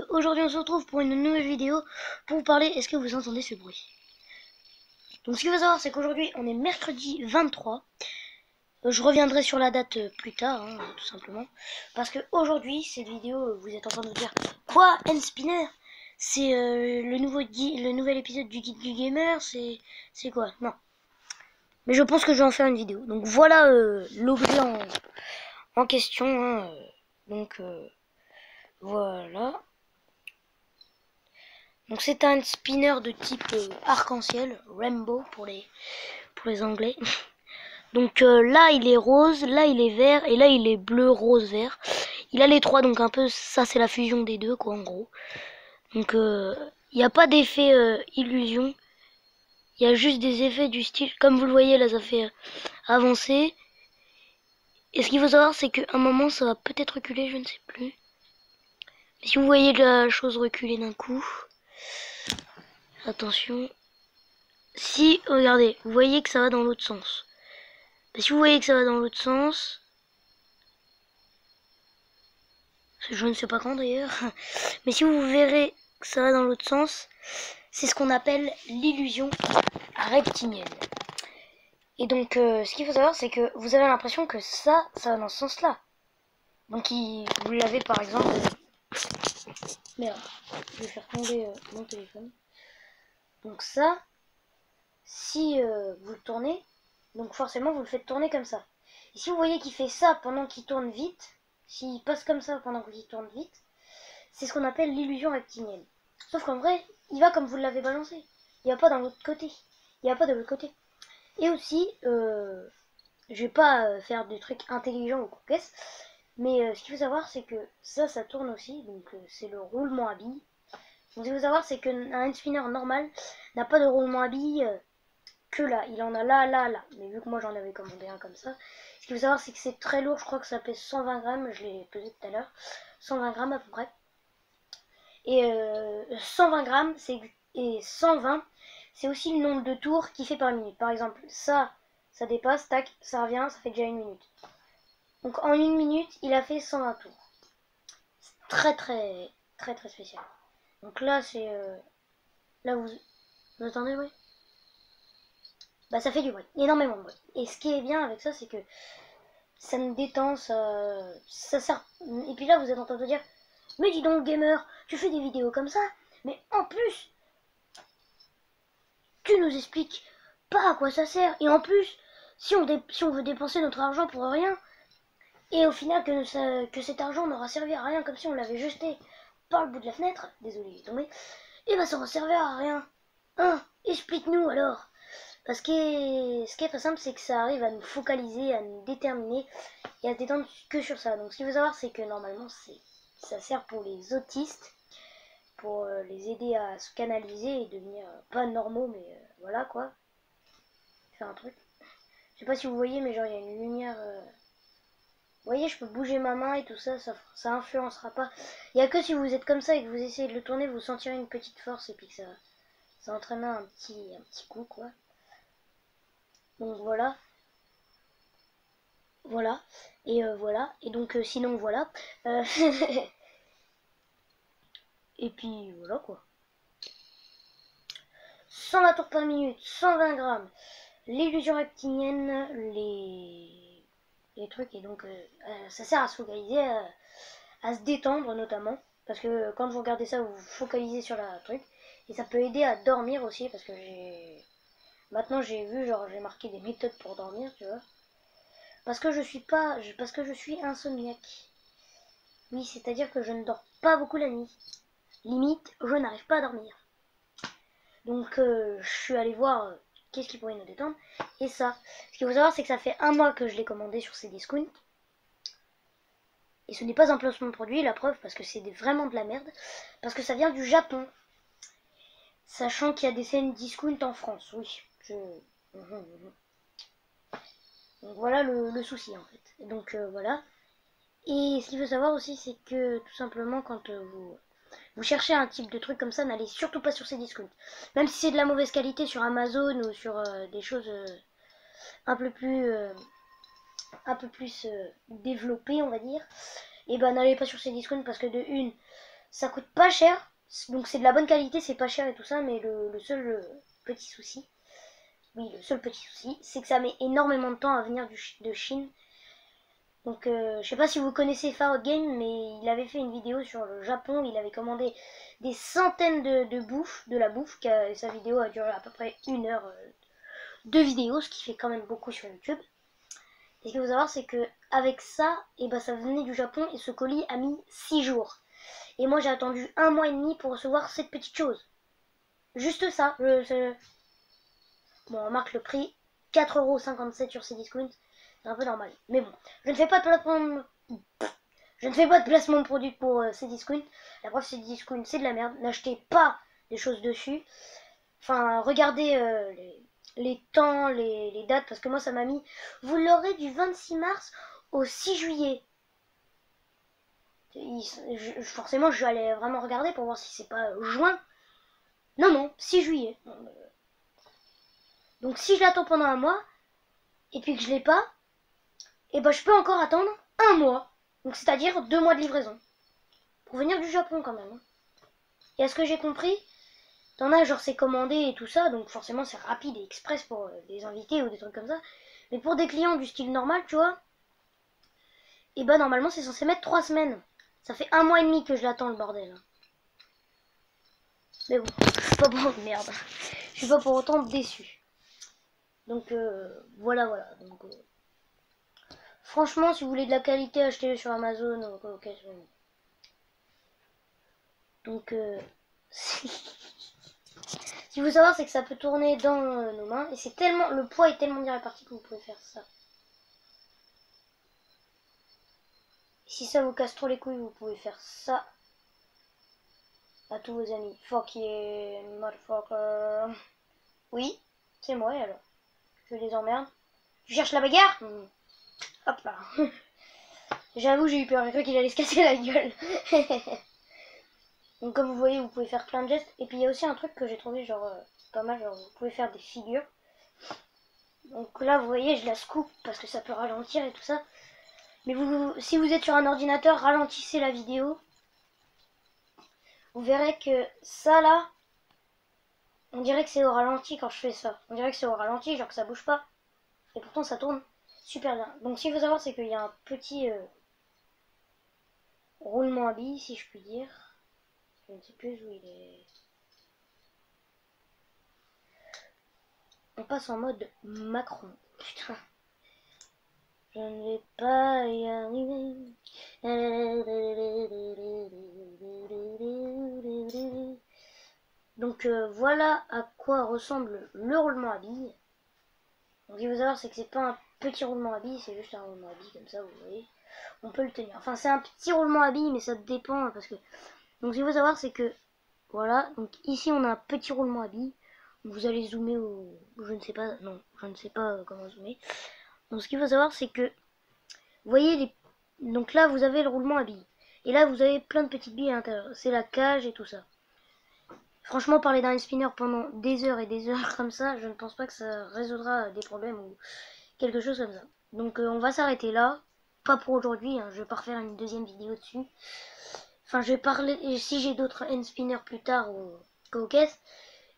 Aujourd'hui on se retrouve pour une nouvelle vidéo pour vous parler. Est-ce que vous entendez ce bruit? Donc ce qu'il faut savoir, c'est qu'aujourd'hui on est mercredi 23. Je reviendrai sur la date plus tard, hein, tout simplement, parce que aujourd'hui cette vidéo, vous êtes en train de vous dire quoi, N-Spinner? C'est le nouvel épisode du Guide du Gamer? C'est quoi? Non, mais je pense que je vais en faire une vidéo. Donc voilà l'objet en question, hein, donc voilà. Donc c'est un spinner de type arc-en-ciel, rainbow pour les anglais. Donc là il est rose, là il est vert et là il est bleu, rose, vert. Il a les trois, donc un peu ça c'est la fusion des deux quoi en gros. Donc il n'y a pas d'effet illusion, il y a juste des effets du style, comme vous le voyez là ça fait avancer. Et ce qu'il faut savoir c'est qu'à un moment ça va peut-être reculer, je ne sais plus. Mais si vous voyez la chose reculer d'un coup, attention. Si, regardez, vous voyez que ça va dans l'autre sens. Si vous voyez que ça va dans l'autre sens, je ne sais pas quand d'ailleurs, mais si vous verrez que ça va dans l'autre sens, c'est ce qu'on appelle l'illusion reptilienne. Et donc, ce qu'il faut savoir, c'est que vous avez l'impression que ça va dans ce sens-là. Donc, vous l'avez par exemple... Merde, je vais faire tomber mon téléphone. Donc ça, si vous le tournez, donc forcément vous le faites tourner comme ça. Et si vous voyez qu'il fait ça pendant qu'il tourne vite, s'il passe comme ça pendant qu'il tourne vite, c'est ce qu'on appelle l'illusion reptilienne. Sauf qu'en vrai, il va comme vous l'avez balancé. Il va pas dans l'autre côté. Il va pas de l'autre côté. Et aussi, je vais pas faire des trucs intelligents ou cocasses, mais ce qu'il faut savoir, c'est que ça tourne aussi. Donc c'est le roulement à billes. Donc ce qu'il faut savoir, c'est qu'un spinner normal n'a pas de roulement à billes que là. Il en a là. Mais vu que moi j'en avais commandé un comme ça, ce qu'il faut savoir, c'est que c'est très lourd. Je crois que ça pèse 120 grammes. Je l'ai pesé tout à l'heure. 120 grammes à peu près. Et 120 grammes, et 120, c'est aussi le nombre de tours qu'il fait par minute. Par exemple, ça dépasse, tac, ça revient, ça fait déjà une minute. Donc en une minute, il a fait 120 tours. C'est très spécial. Donc là, c'est... là, vous entendez, oui? Bah ça fait du bruit, énormément de bruit. Et ce qui est bien avec ça, c'est que ça me détend, ça sert... Et puis là, vous êtes en train de dire, mais dis donc, gamer, tu fais des vidéos comme ça, mais en plus, tu nous expliques pas à quoi ça sert. Et en plus, si on veut dépenser notre argent pour rien, et au final que cet argent n'aura servi à rien, comme si on l'avait jeté par le bout de la fenêtre, désolé, il est tombé, et bah ça va servir à rien. Hein, explique-nous alors. Parce que ce qui est très simple, c'est que ça arrive à nous focaliser, à nous déterminer et à se détendre que sur ça. Donc ce qu'il faut savoir, c'est que normalement, ça sert pour les autistes, pour les aider à se canaliser et devenir pas normaux, mais voilà quoi. Faire un truc. Je sais pas si vous voyez, mais genre il y a une lumière. Vous voyez, je peux bouger ma main et tout ça, ça influencera pas. Il y a que si vous êtes comme ça et que vous essayez de le tourner, vous sentirez une petite force et puis que ça entraînera un petit coup quoi. Donc voilà. Voilà. Et voilà. Et donc sinon voilà. Et puis voilà quoi. 120 tours par minute, 120 grammes. L'illusion reptilienne, les trucs. Et donc ça sert à se focaliser, à se détendre notamment. Parce que quand vous regardez ça, vous vous focalisez sur la truc. Et ça peut aider à dormir aussi. Parce que maintenant j'ai vu, genre j'ai marqué des méthodes pour dormir, tu vois. Parce que je suis insomniaque. Oui, c'est-à-dire que je ne dors pas beaucoup la nuit. Limite, je n'arrive pas à dormir. Donc je suis allée voir qu'est-ce qui pourrait nous détendre. Et ça, ce qu'il faut savoir, c'est que ça fait un mois que je l'ai commandé sur Cdiscount. Et ce n'est pas un placement de produit, la preuve, parce que c'est vraiment de la merde. Parce que ça vient du Japon. Sachant qu'il y a des scènes discount en France, oui. Donc voilà le souci en fait. Donc voilà. Et ce qu'il faut savoir aussi, c'est que tout simplement quand vous cherchez un type de truc comme ça, n'allez surtout pas sur Cdiscount. Même si c'est de la mauvaise qualité sur Amazon ou sur des choses un peu plus développées, on va dire, et ben n'allez pas sur Cdiscount parce que de une, Ça coûte pas cher. Donc c'est de la bonne qualité, c'est pas cher et tout ça. Mais le seul petit souci, oui, le seul petit souci, c'est que ça met énormément de temps à venir de Chine. Donc je sais pas si vous connaissez Farod Game, mais il avait fait une vidéo sur le Japon. Il avait commandé des centaines de la bouffe. Sa vidéo a duré à peu près 1 heure de vidéo, ce qui fait quand même beaucoup sur YouTube. Et ce qu'il faut savoir, c'est que avec ça, et ben, ça venait du Japon et ce colis a mis 6 jours. Et moi j'ai attendu 1 mois et demi pour recevoir cette petite chose. Juste ça. Bon, on remarque le prix, 4,57 € sur Cdiscount. C'est un peu normal. Mais bon, je ne fais pas de placement. Je ne fais pas de placement de produit pour Cdiscount. La preuve, Cdiscount, c'est de la merde. N'achetez pas des choses dessus. Enfin, regardez les temps, les dates, parce que moi, ça m'a mis... Vous l'aurez du 26 mars au 6 juillet. Forcément, je vais aller vraiment regarder pour voir si c'est pas juin. Non, non, 6 juillet. Donc, si je l'attends pendant 1 mois, et puis que je l'ai pas, et ben je peux encore attendre 1 mois. Donc, c'est-à-dire 2 mois de livraison. Pour venir du Japon, quand même. Et à ce que j'ai compris, t'en as genre c'est commandé et tout ça, donc forcément c'est rapide et express pour des invités ou des trucs comme ça. Mais pour des clients du style normal, tu vois, et bah normalement c'est censé mettre 3 semaines. Ça fait 1 mois et demi que je l'attends le bordel. Mais bon, je suis pas pour merde. Je suis pas pour autant déçu. Donc voilà. Donc, franchement, si vous voulez de la qualité, achetez-le sur Amazon ou colocation. Donc si vous savoir, c'est que ça peut tourner dans nos mains et c'est tellement, le poids est tellement bien réparti que vous pouvez faire ça. Si ça vous casse trop les couilles, vous pouvez faire ça à tous vos amis. Fuck yeah, motherfucker. Oui, c'est moi alors. Je les emmerde. Tu cherches la bagarre? Hop là. J'avoue, j'ai eu peur. J'ai cru qu'il allait se casser la gueule. Donc comme vous voyez, vous pouvez faire plein de gestes. Et puis il y a aussi un truc que j'ai trouvé genre pas mal. Genre vous pouvez faire des figures. Donc là, vous voyez, je la scoop parce que ça peut ralentir et tout ça. Mais si vous êtes sur un ordinateur, ralentissez la vidéo. Vous verrez que ça là, on dirait que c'est au ralenti quand je fais ça. On dirait que c'est au ralenti, genre que ça bouge pas. Et pourtant ça tourne super bien. Donc ce qu'il faut savoir, c'est qu'il y a un petit roulement à billes, si je puis dire. Je ne sais plus où il est. On passe en mode Macron. Putain. Je ne vais pas y arriver. Donc voilà à quoi ressemble le roulement à billes. Donc ce qu'il faut savoir, c'est que c'est pas un petit roulement à billes, c'est juste un roulement à billes comme ça, vous voyez. On peut le tenir. Enfin, c'est un petit roulement à billes, mais ça dépend parce que. Donc ce qu'il faut savoir, c'est que voilà. Donc ici, on a un petit roulement à billes. Vous allez zoomer au. Je ne sais pas. Non, je ne sais pas comment zoomer. Donc ce qu'il faut savoir, c'est que vous voyez les. Donc là, vous avez le roulement à billes. Et là, vous avez plein de petites billes à l'intérieur. C'est la cage et tout ça. Franchement, parler d'un spinner pendant des heures et des heures comme ça, je ne pense pas que ça résoudra des problèmes ou quelque chose comme ça. Donc on va s'arrêter là. Pas pour aujourd'hui, hein. Je vais pas refaire une deuxième vidéo dessus. Enfin, je vais parler, si j'ai d'autres end spinners plus tard au caisse,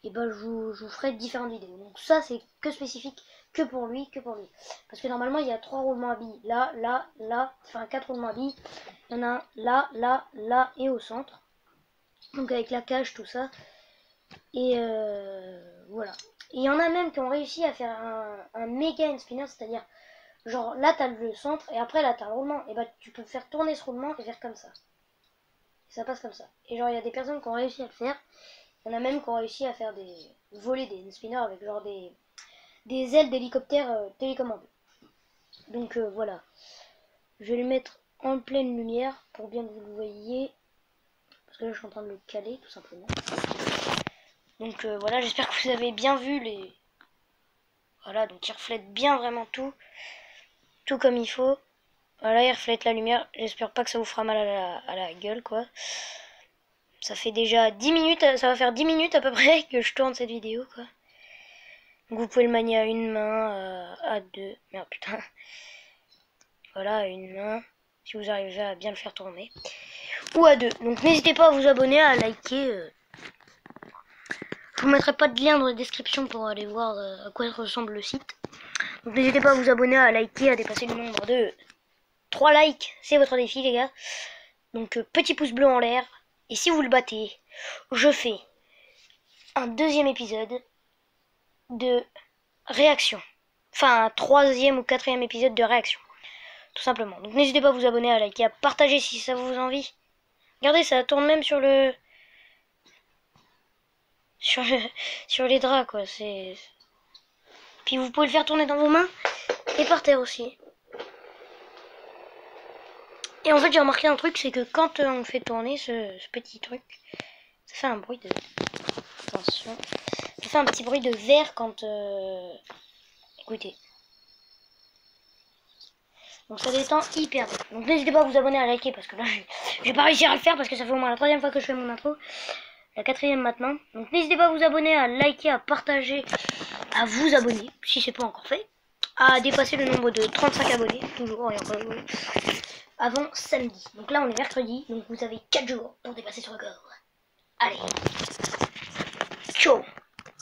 et ben je vous ferai différentes vidéos. Donc ça, c'est que spécifique, que pour lui. Parce que normalement, il y a 3 roulements à billes. Là, enfin 4 roulements à billes. Il y en a un là et au centre. Donc avec la cage, tout ça. Et voilà. Et il y en a même qui ont réussi à faire un méga end spinner, c'est-à-dire, genre là t'as le centre et après là t'as le roulement. Et bah tu peux faire tourner ce roulement et faire comme ça. Et ça passe comme ça. Et genre il y a des personnes qui ont réussi à le faire. Il y en a même qui ont réussi à faire voler des end spinners avec genre des ailes d'hélicoptère télécommandées. Donc voilà. Je vais le mettre en pleine lumière pour bien que vous le voyez. Parce que là je suis en train de le caler tout simplement. Donc voilà, j'espère que vous avez bien vu les... Voilà, donc il reflète bien vraiment tout comme il faut. Voilà, il reflète la lumière. J'espère pas que ça vous fera mal à la gueule, quoi. Ça fait déjà 10 minutes, ça va faire 10 minutes à peu près que je tourne cette vidéo, quoi. Donc vous pouvez le manier à une main, à deux... Merde, putain. Voilà, à une main, si vous arrivez à bien le faire tourner. ou à 2. Donc n'hésitez pas à vous abonner, à liker. Je vous mettrai pas de lien dans la description pour aller voir à quoi ressemble le site. Donc n'hésitez pas à vous abonner, à liker, à dépasser le nombre de 3 likes. C'est votre défi les gars. Donc petit pouce bleu en l'air. Et si vous le battez, je fais un deuxième épisode de réaction. Enfin un troisième ou quatrième épisode de réaction. Tout simplement. Donc n'hésitez pas à vous abonner, à liker, à partager si ça vous envie. Regardez, ça tourne même sur le... Sur les draps quoi. C'est... Puis vous pouvez le faire tourner dans vos mains et par terre aussi. Et en fait j'ai remarqué un truc, c'est que quand on fait tourner ce petit truc, ça fait un bruit de... Attention. Ça fait un petit bruit de verre quand... Écoutez. Donc ça détend hyper bien. Donc n'hésitez pas à vous abonner, à liker parce que là j'ai pas réussi à le faire parce que ça fait au moins la 3e fois que je fais mon intro. La 4e maintenant. Donc n'hésitez pas à vous abonner, à liker, à partager, à vous abonner si c'est pas encore fait. À dépasser le nombre de 35 abonnés. Toujours et encore avant samedi. Donc là on est mercredi. Donc vous avez 4 jours pour dépasser ce record. Allez. Ciao.